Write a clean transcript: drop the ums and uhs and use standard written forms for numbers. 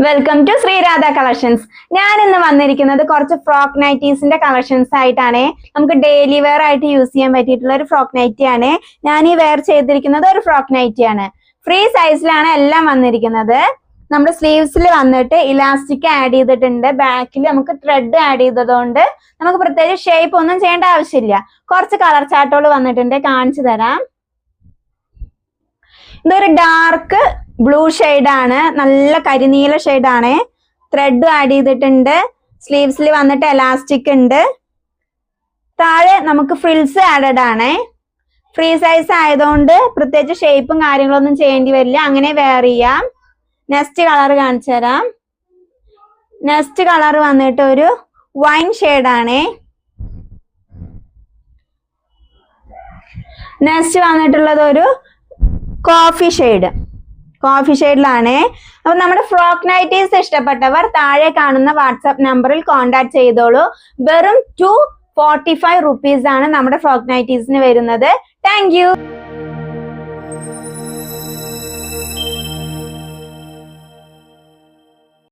Welcome to Sreeradha collections. ഞാൻ ഇന്ന് വന്നിരിക്കുന്നത് കുറച്ച് ഫ്രോക്ക് നൈറ്റീസിന്റെ കളക്ഷൻസ് ആയിട്ടാണ്. നമുക്ക് ഡെയിലി വെയർ ആയിട്ട് യൂസ് ചെയ്യാൻ പറ്റിയിട്ടുള്ള ഒരു ഫ്രോക്ക് നൈറ്റി ആണ്. ഞാൻ ഈ വെയർ ചെയ്തിരിക്കുന്നത് ഒരു ഫ്രോക്ക് നൈറ്റി ആണ്. ഫ്രീ സൈസിലാണ് എല്ലാം വന്നിരിക്കുന്നത്. നമ്മുടെ സ്ലീവ്സിൽ വന്നിട്ട് ഇലാസ്റ്റിക് ആഡ് ചെയ്തിട്ടുണ്ട്. ബാക്കിൽ നമുക്ക് ത്രെഡ് ആഡ് ചെയ്തതുകൊണ്ട് നമുക്ക് പ്രത്യേകിച്ച് ഷേപ്പ് ഒന്നും ചെയ്യേണ്ട ആവശ്യമില്ല. കുറച്ച് കളർ ചാർട്ടുകൾ വന്നിട്ടുണ്ട്, കാണിച്ചു തരാം. ഇതൊരു ഡാർക്ക് ബ്ലൂ ആണ്, നല്ല കരിനീല ആണ്. ത്രെഡ് ആഡ് ചെയ്തിട്ടുണ്ട്. സ്ലീവ്സിൽ വന്നിട്ട് എലാസ്റ്റിക് ഉണ്ട്. താഴെ നമുക്ക് ഫ്രിൽസ് ആഡഡ് ആണ്. ഫ്രീ സൈസ് ആയതുകൊണ്ട് പ്രത്യേകിച്ച് ഷേപ്പും കാര്യങ്ങളൊന്നും ചെയ്യേണ്ടി വരില്ല, അങ്ങനെ വെയർ ചെയ്യാം. നെക്സ്റ്റ് കളർ കാണിച്ചു തരാം. നെക്സ്റ്റ് കളർ വന്നിട്ട് ഒരു വൈൻ ആണ്. നെക്സ്റ്റ് വന്നിട്ടുള്ളത് ഒരു കോഫി ഷെയ്ഡിലാണ്. അപ്പൊ നമ്മുടെ ഫ്രോക്ക് നൈറ്റീസ് ഇഷ്ടപ്പെട്ടവർ താഴെ കാണുന്ന വാട്സാപ്പ് നമ്പറിൽ കോൺടാക്ട് ചെയ്തോളൂ. വെറും 245 rupees ആണ് നമ്മുടെ ഫ്രോക്ക് നൈറ്റീസിന് വരുന്നത്. Thank you.